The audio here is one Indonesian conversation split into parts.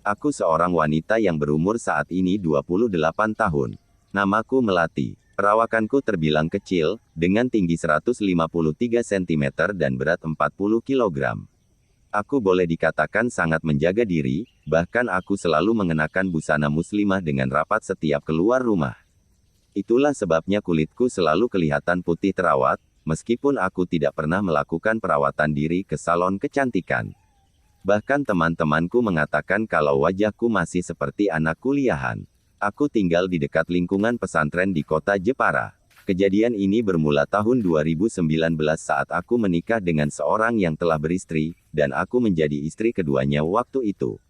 Aku seorang wanita yang berumur saat ini 28 tahun. Namaku Melati. Perawakanku terbilang kecil, dengan tinggi 153 cm dan berat 40 kg. Aku boleh dikatakan sangat menjaga diri, bahkan aku selalu mengenakan busana muslimah dengan rapat setiap keluar rumah. Itulah sebabnya kulitku selalu kelihatan putih terawat, meskipun aku tidak pernah melakukan perawatan diri ke salon kecantikan. Bahkan teman-temanku mengatakan kalau wajahku masih seperti anak kuliahan. Aku tinggal di dekat lingkungan pesantren di kota Jepara. Kejadian ini bermula tahun 2019 saat aku menikah dengan seorang yang telah beristri, dan aku menjadi istri keduanya waktu itu.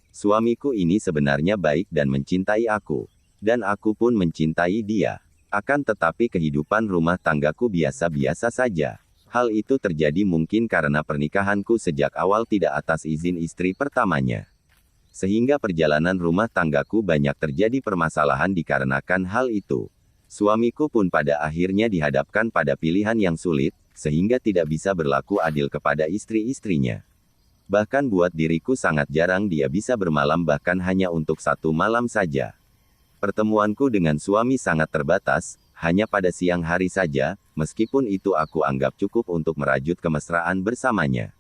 Suamiku ini sebenarnya baik dan mencintai aku. Dan aku pun mencintai dia. Akan tetapi kehidupan rumah tanggaku biasa-biasa saja. Hal itu terjadi mungkin karena pernikahanku sejak awal tidak atas izin istri pertamanya. Sehingga perjalanan rumah tanggaku banyak terjadi permasalahan dikarenakan hal itu. Suamiku pun pada akhirnya dihadapkan pada pilihan yang sulit, sehingga tidak bisa berlaku adil kepada istri-istrinya. Bahkan buat diriku sangat jarang dia bisa bermalam bahkan hanya untuk 1 malam saja. Pertemuanku dengan suami sangat terbatas, hanya pada siang hari saja, meskipun itu aku anggap cukup untuk merajut kemesraan bersamanya.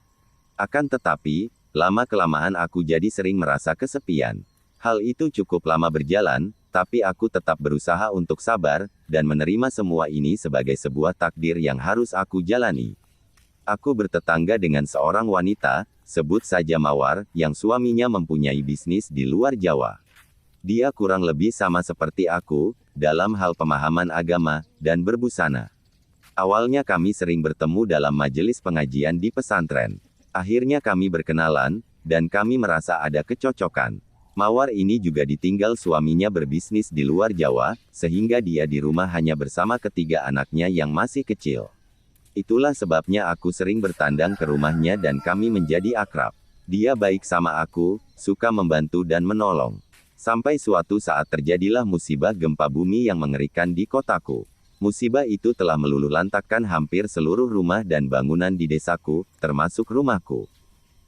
Akan tetapi, lama-kelamaan aku jadi sering merasa kesepian. Hal itu cukup lama berjalan, tapi aku tetap berusaha untuk sabar, dan menerima semua ini sebagai sebuah takdir yang harus aku jalani. Aku bertetangga dengan seorang wanita, sebut saja Mawar, yang suaminya mempunyai bisnis di luar Jawa. Dia kurang lebih sama seperti aku, dalam hal pemahaman agama, dan berbusana. Awalnya kami sering bertemu dalam majelis pengajian di pesantren. Akhirnya kami berkenalan, dan kami merasa ada kecocokan. Mawar ini juga ditinggal suaminya berbisnis di luar Jawa, sehingga dia di rumah hanya bersama ketiga anaknya yang masih kecil. Itulah sebabnya aku sering bertandang ke rumahnya dan kami menjadi akrab. Dia baik sama aku, suka membantu dan menolong. Sampai suatu saat terjadilah musibah gempa bumi yang mengerikan di kotaku. Musibah itu telah meluluhlantakkan hampir seluruh rumah dan bangunan di desaku, termasuk rumahku.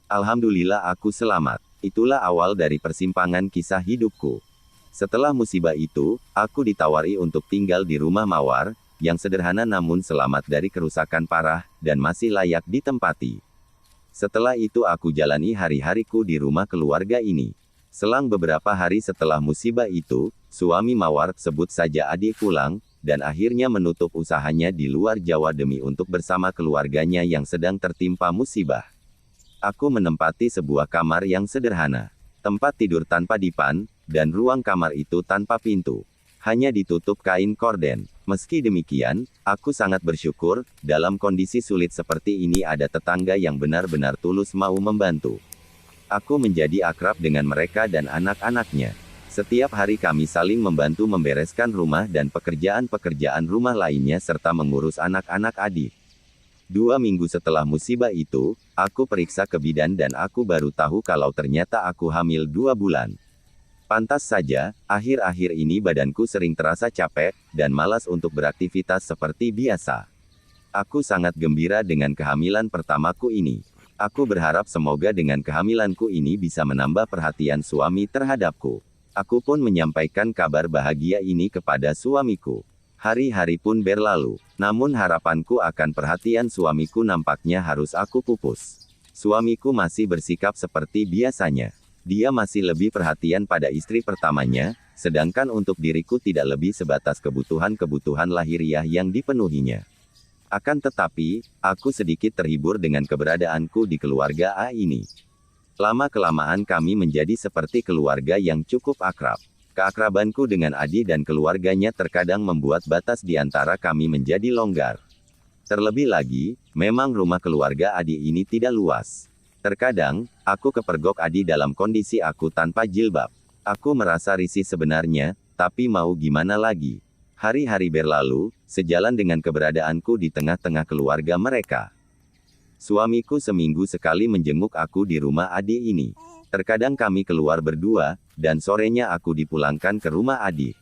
Alhamdulillah aku selamat. Itulah awal dari persimpangan kisah hidupku. Setelah musibah itu, aku ditawari untuk tinggal di rumah Mawar, yang sederhana namun selamat dari kerusakan parah, dan masih layak ditempati. Setelah itu aku jalani hari-hariku di rumah keluarga ini. Selang beberapa hari setelah musibah itu, suami Mawar, sebut saja Adi, pulang, dan akhirnya menutup usahanya di luar Jawa demi untuk bersama keluarganya yang sedang tertimpa musibah. Aku menempati sebuah kamar yang sederhana. Tempat tidur tanpa dipan, dan ruang kamar itu tanpa pintu. Hanya ditutup kain korden. Meski demikian, aku sangat bersyukur, dalam kondisi sulit seperti ini ada tetangga yang benar-benar tulus mau membantu. Aku menjadi akrab dengan mereka dan anak-anaknya. Setiap hari kami saling membantu membereskan rumah dan pekerjaan-pekerjaan rumah lainnya serta mengurus anak-anak Adi. 2 minggu setelah musibah itu, aku periksa ke bidan dan aku baru tahu kalau ternyata aku hamil 2 bulan. Pantas saja, akhir-akhir ini badanku sering terasa capek, dan malas untuk beraktivitas seperti biasa. Aku sangat gembira dengan kehamilan pertamaku ini. Aku berharap semoga dengan kehamilanku ini bisa menambah perhatian suami terhadapku. Aku pun menyampaikan kabar bahagia ini kepada suamiku. Hari-hari pun berlalu, namun harapanku akan perhatian suamiku nampaknya harus aku pupus. Suamiku masih bersikap seperti biasanya. Dia masih lebih perhatian pada istri pertamanya, sedangkan untuk diriku tidak lebih sebatas kebutuhan-kebutuhan lahiriah yang dipenuhinya. Akan tetapi, aku sedikit terhibur dengan keberadaanku di keluarga A ini. Lama-kelamaan kami menjadi seperti keluarga yang cukup akrab. Keakrabanku dengan Adi dan keluarganya terkadang membuat batas di antara kami menjadi longgar. Terlebih lagi, memang rumah keluarga Adi ini tidak luas. Terkadang, aku kepergok Adi dalam kondisi aku tanpa jilbab. Aku merasa risih sebenarnya, tapi mau gimana lagi. Hari-hari berlalu, sejalan dengan keberadaanku di tengah-tengah keluarga mereka. Suamiku seminggu sekali menjenguk aku di rumah Adi ini. Terkadang kami keluar berdua, dan sorenya aku dipulangkan ke rumah Adi.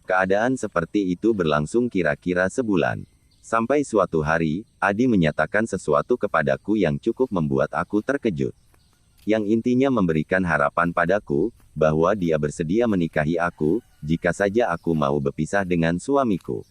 Keadaan seperti itu berlangsung kira-kira sebulan. Sampai suatu hari, Adi menyatakan sesuatu kepadaku yang cukup membuat aku terkejut. yang intinya memberikan harapan padaku, bahwa dia bersedia menikahi aku, jika saja aku mau berpisah dengan suamiku.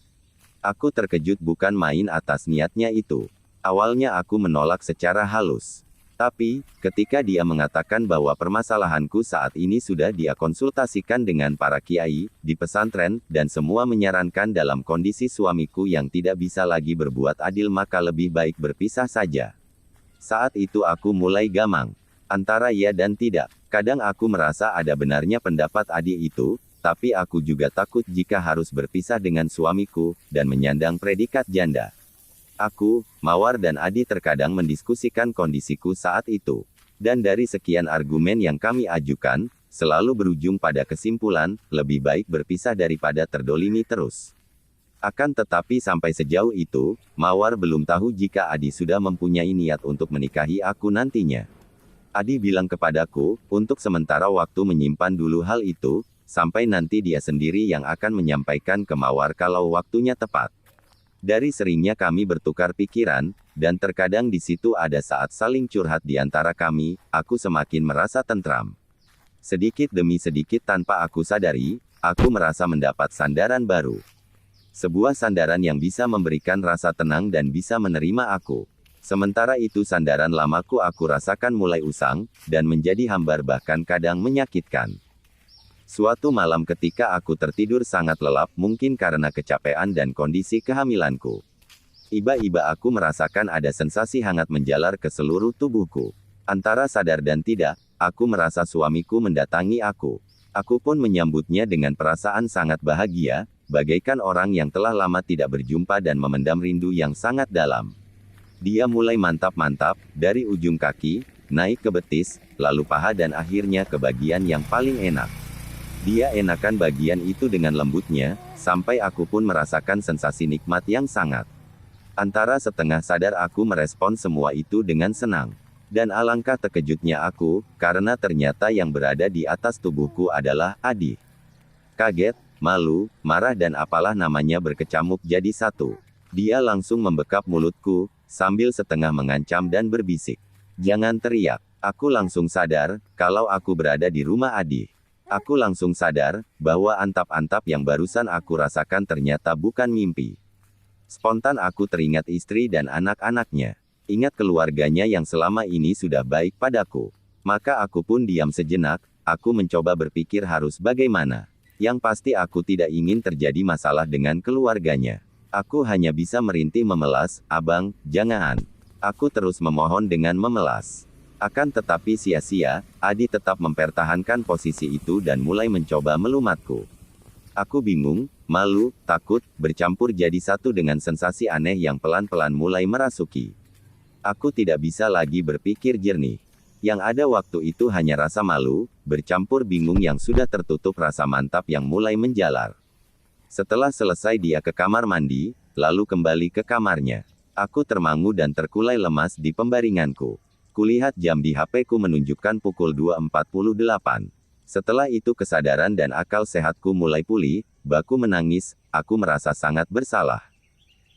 Aku terkejut bukan main atas niatnya itu. Awalnya aku menolak secara halus. Tapi, ketika dia mengatakan bahwa permasalahanku saat ini sudah dia konsultasikan dengan para kiai, di pesantren, dan semua menyarankan dalam kondisi suamiku yang tidak bisa lagi berbuat adil maka lebih baik berpisah saja. Saat itu aku mulai gamang. Antara ya dan tidak. Kadang aku merasa ada benarnya pendapat Adi itu, tapi aku juga takut jika harus berpisah dengan suamiku, dan menyandang predikat janda. Aku, Mawar dan Adi terkadang mendiskusikan kondisiku saat itu. Dan dari sekian argumen yang kami ajukan, selalu berujung pada kesimpulan, lebih baik berpisah daripada terdolimi terus. Akan tetapi sampai sejauh itu, Mawar belum tahu jika Adi sudah mempunyai niat untuk menikahi aku nantinya. Adi bilang kepadaku, untuk sementara waktu menyimpan dulu hal itu, sampai nanti dia sendiri yang akan menyampaikan ke Mawar kalau waktunya tepat. Dari seringnya kami bertukar pikiran, dan terkadang di situ ada saat saling curhat di antara kami, aku semakin merasa tentram. Sedikit demi sedikit tanpa aku sadari, aku merasa mendapat sandaran baru. Sebuah sandaran yang bisa memberikan rasa tenang dan bisa menerima aku. Sementara itu sandaran lamaku aku rasakan mulai usang, dan menjadi hambar bahkan kadang menyakitkan. Suatu malam ketika aku tertidur sangat lelap mungkin karena kecapean dan kondisi kehamilanku. Tiba-tiba aku merasakan ada sensasi hangat menjalar ke seluruh tubuhku. Antara sadar dan tidak, aku merasa suamiku mendatangi aku. Aku pun menyambutnya dengan perasaan sangat bahagia, bagaikan orang yang telah lama tidak berjumpa dan memendam rindu yang sangat dalam. Dia mulai mantap-mantap, dari ujung kaki, naik ke betis, lalu paha dan akhirnya ke bagian yang paling enak. Dia enakan bagian itu dengan lembutnya, sampai aku pun merasakan sensasi nikmat yang sangat. Antara setengah sadar aku merespon semua itu dengan senang. Dan alangkah terkejutnya aku, karena ternyata yang berada di atas tubuhku adalah Adi. Kaget, malu, marah dan apalah namanya berkecamuk jadi satu. Dia langsung membekap mulutku, sambil setengah mengancam dan berbisik. "Jangan teriak." Aku langsung sadar, kalau aku berada di rumah Adi. Aku langsung sadar, bahwa antap-antap yang barusan aku rasakan ternyata bukan mimpi. Spontan aku teringat istri dan anak-anaknya. Ingat keluarganya yang selama ini sudah baik padaku. Maka aku pun diam sejenak, aku mencoba berpikir harus bagaimana. Yang pasti aku tidak ingin terjadi masalah dengan keluarganya. Aku hanya bisa merintih memelas, "Abang, jangan." Aku terus memohon dengan memelas. Akan tetapi sia-sia, Adi tetap mempertahankan posisi itu dan mulai mencoba melumatku. Aku bingung, malu, takut, bercampur jadi satu dengan sensasi aneh yang pelan-pelan mulai merasuki. Aku tidak bisa lagi berpikir jernih. Yang ada waktu itu hanya rasa malu, bercampur bingung yang sudah tertutup rasa mantap yang mulai menjalar. Setelah selesai dia ke kamar mandi, lalu kembali ke kamarnya. Aku termangu dan terkulai lemas di pembaringanku. Kulihat jam di HP-ku menunjukkan pukul 2.48. Setelah itu kesadaran dan akal sehatku mulai pulih, baku menangis, aku merasa sangat bersalah.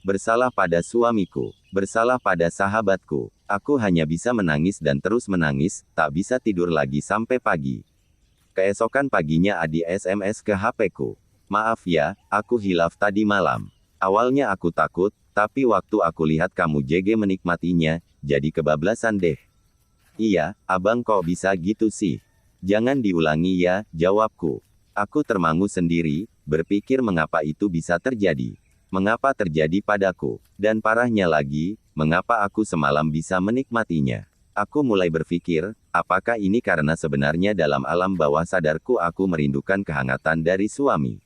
Bersalah pada suamiku, bersalah pada sahabatku. Aku hanya bisa menangis dan terus menangis, tak bisa tidur lagi sampai pagi. Keesokan paginya Adi SMS ke HP-ku. "Maaf ya, aku hilaf tadi malam. Awalnya aku takut, tapi waktu aku lihat kamu JG menikmatinya, jadi kebablasan deh." "Iya, abang kok bisa gitu sih? Jangan diulangi ya," jawabku. Aku termangu sendiri, berpikir mengapa itu bisa terjadi. Mengapa terjadi padaku? Dan parahnya lagi, mengapa aku semalam bisa menikmatinya? Aku mulai berpikir, apakah ini karena sebenarnya dalam alam bawah sadarku aku merindukan kehangatan dari suami?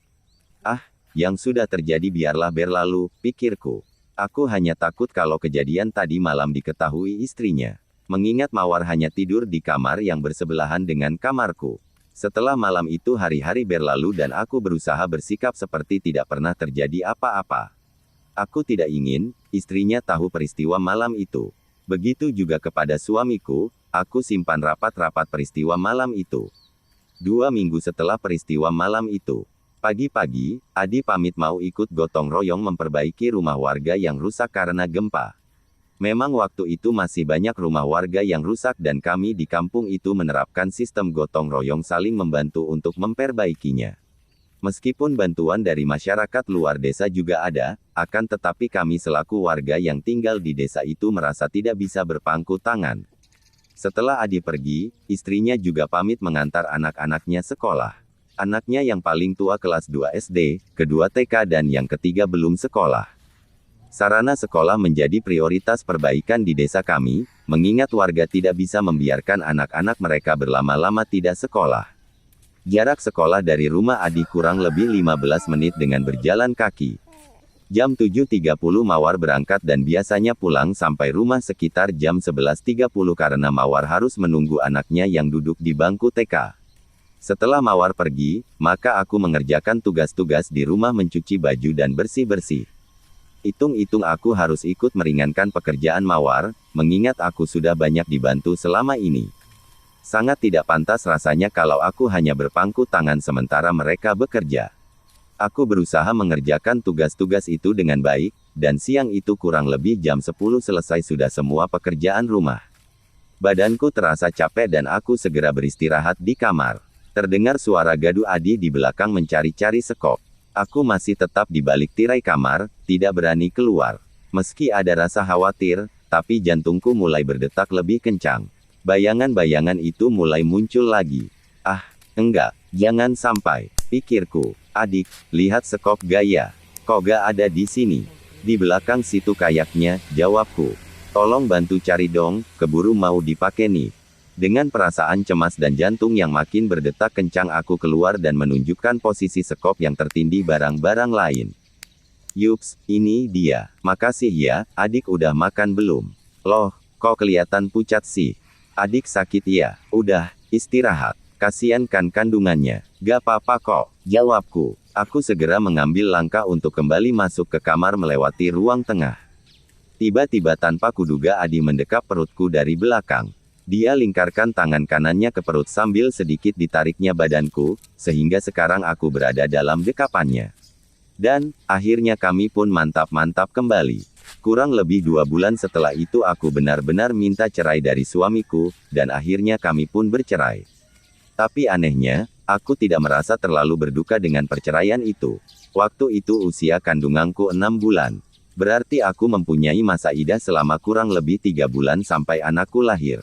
Ah, yang sudah terjadi biarlah berlalu, pikirku. Aku hanya takut kalau kejadian tadi malam diketahui istrinya. Mengingat Mawar hanya tidur di kamar yang bersebelahan dengan kamarku. Setelah malam itu hari-hari berlalu dan aku berusaha bersikap seperti tidak pernah terjadi apa-apa. Aku tidak ingin, istrinya tahu peristiwa malam itu. Begitu juga kepada suamiku, aku simpan rapat-rapat peristiwa malam itu. 2 minggu setelah peristiwa malam itu. Pagi-pagi, Adi pamit mau ikut gotong royong memperbaiki rumah warga yang rusak karena gempa. Memang waktu itu masih banyak rumah warga yang rusak dan kami di kampung itu menerapkan sistem gotong royong saling membantu untuk memperbaikinya. Meskipun bantuan dari masyarakat luar desa juga ada, akan tetapi kami selaku warga yang tinggal di desa itu merasa tidak bisa berpangku tangan. Setelah Adi pergi, istrinya juga pamit mengantar anak-anaknya sekolah. Anaknya yang paling tua kelas 2 SD, kedua TK dan yang ketiga belum sekolah. Sarana sekolah menjadi prioritas perbaikan di desa kami, mengingat warga tidak bisa membiarkan anak-anak mereka berlama-lama tidak sekolah. Jarak sekolah dari rumah Adi kurang lebih 15 menit dengan berjalan kaki. Jam 7.30 Mawar berangkat dan biasanya pulang sampai rumah sekitar jam 11.30 karena Mawar harus menunggu anaknya yang duduk di bangku TK. Setelah Mawar pergi, maka aku mengerjakan tugas-tugas di rumah mencuci baju dan bersih-bersih. Hitung-hitung aku harus ikut meringankan pekerjaan Mawar, mengingat aku sudah banyak dibantu selama ini. Sangat tidak pantas rasanya kalau aku hanya berpangku tangan sementara mereka bekerja. Aku berusaha mengerjakan tugas-tugas itu dengan baik, dan siang itu kurang lebih jam 10 selesai sudah semua pekerjaan rumah. Badanku terasa capek dan aku segera beristirahat di kamar. Terdengar suara gaduh Adi di belakang mencari-cari sekop. Aku masih tetap di balik tirai kamar, tidak berani keluar. Meski ada rasa khawatir, tapi jantungku mulai berdetak lebih kencang. Bayangan-bayangan itu mulai muncul lagi. Ah, enggak, jangan sampai, pikirku. Adik, lihat sekop gaya. Kok gak ada di sini? Di belakang situ kayaknya, jawabku. Tolong bantu cari dong, keburu mau dipakai nih. Dengan perasaan cemas dan jantung yang makin berdetak kencang aku keluar dan menunjukkan posisi sekop yang tertindih barang-barang lain. Yups, ini dia. Makasih ya, adik udah makan belum? Loh, kok kelihatan pucat sih? Adik sakit ya? Udah, istirahat. Kasian kan kandungannya. Gak apa-apa kok, jawabku. Aku segera mengambil langkah untuk kembali masuk ke kamar melewati ruang tengah. Tiba-tiba tanpa kuduga Adi mendekap perutku dari belakang. Dia lingkarkan tangan kanannya ke perut sambil sedikit ditariknya badanku, sehingga sekarang aku berada dalam dekapannya. Dan, akhirnya kami pun mantap-mantap kembali. Kurang lebih 2 bulan setelah itu aku benar-benar minta cerai dari suamiku, dan akhirnya kami pun bercerai. Tapi anehnya, aku tidak merasa terlalu berduka dengan perceraian itu. Waktu itu usia kandunganku 6 bulan. Berarti aku mempunyai masa idah selama kurang lebih 3 bulan sampai anakku lahir.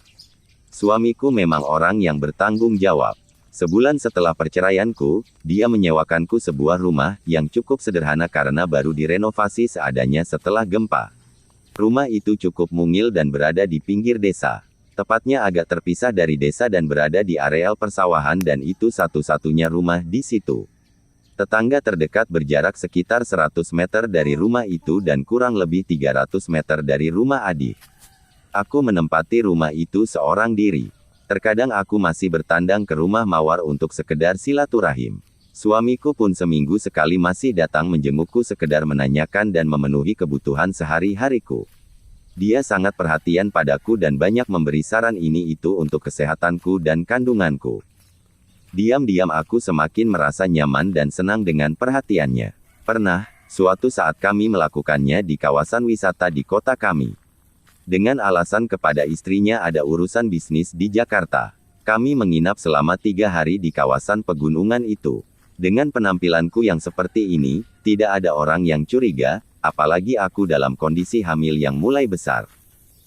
Suamiku memang orang yang bertanggung jawab. Sebulan setelah perceraianku, dia menyewakanku sebuah rumah yang cukup sederhana karena baru direnovasi seadanya setelah gempa. Rumah itu cukup mungil dan berada di pinggir desa. Tepatnya agak terpisah dari desa dan berada di areal persawahan dan itu satu-satunya rumah di situ. Tetangga terdekat berjarak sekitar 100 meter dari rumah itu dan kurang lebih 300 meter dari rumah Adi. Aku menempati rumah itu seorang diri. Terkadang aku masih bertandang ke rumah Mawar untuk sekedar silaturahim. Suamiku pun seminggu sekali masih datang menjengukku sekedar menanyakan dan memenuhi kebutuhan sehari-hariku. Dia sangat perhatian padaku dan banyak memberi saran ini itu untuk kesehatanku dan kandunganku. Diam-diam aku semakin merasa nyaman dan senang dengan perhatiannya. Pernah, suatu saat kami melakukannya di kawasan wisata di kota kami. Dengan alasan kepada istrinya ada urusan bisnis di Jakarta. Kami menginap selama 3 hari di kawasan pegunungan itu. Dengan penampilanku yang seperti ini, tidak ada orang yang curiga, apalagi aku dalam kondisi hamil yang mulai besar.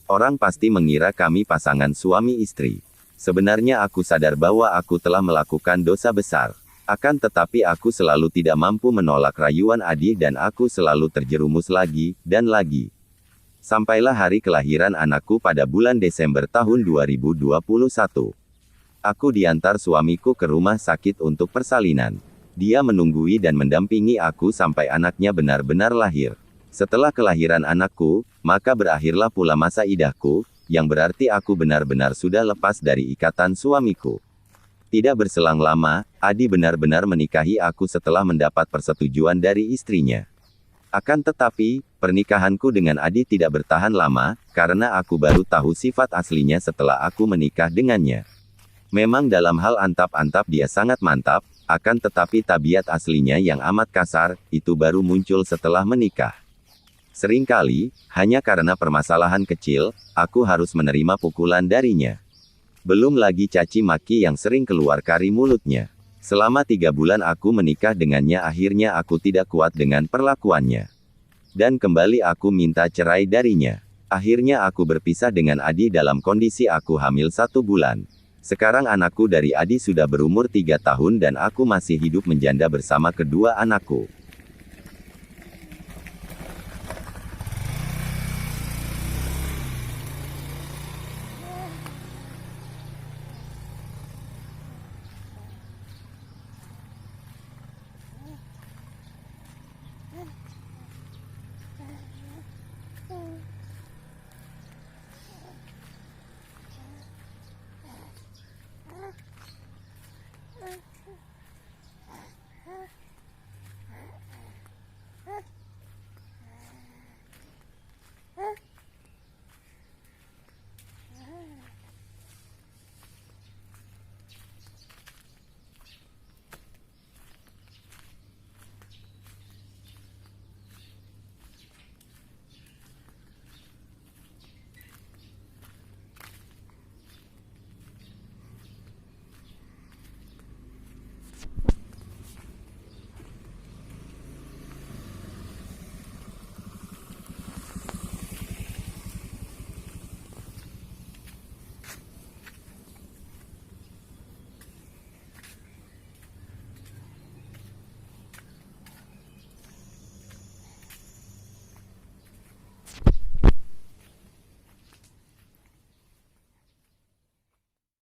Orang pasti mengira kami pasangan suami istri. Sebenarnya aku sadar bahwa aku telah melakukan dosa besar. Akan tetapi aku selalu tidak mampu menolak rayuan Adi dan aku selalu terjerumus lagi, dan lagi. Sampailah hari kelahiran anakku pada bulan Desember tahun 2021. Aku diantar suamiku ke rumah sakit untuk persalinan. Dia menunggui dan mendampingi aku sampai anaknya benar-benar lahir. Setelah kelahiran anakku, maka berakhirlah pula masa idahku, yang berarti aku benar-benar sudah lepas dari ikatan suamiku. Tidak berselang lama, Adi benar-benar menikahi aku setelah mendapat persetujuan dari istrinya. Akan tetapi, pernikahanku dengan Adi tidak bertahan lama, karena aku baru tahu sifat aslinya setelah aku menikah dengannya. Memang dalam hal antap-antap dia sangat mantap, akan tetapi tabiat aslinya yang amat kasar, itu baru muncul setelah menikah. Seringkali, hanya karena permasalahan kecil, aku harus menerima pukulan darinya. Belum lagi caci maki yang sering keluar dari mulutnya. Selama 3 bulan aku menikah dengannya, akhirnya aku tidak kuat dengan perlakuannya. Dan kembali aku minta cerai darinya. Akhirnya aku berpisah dengan Adi dalam kondisi aku hamil 1 bulan. Sekarang anakku dari Adi sudah berumur 3 tahun dan aku masih hidup menjanda bersama kedua anakku.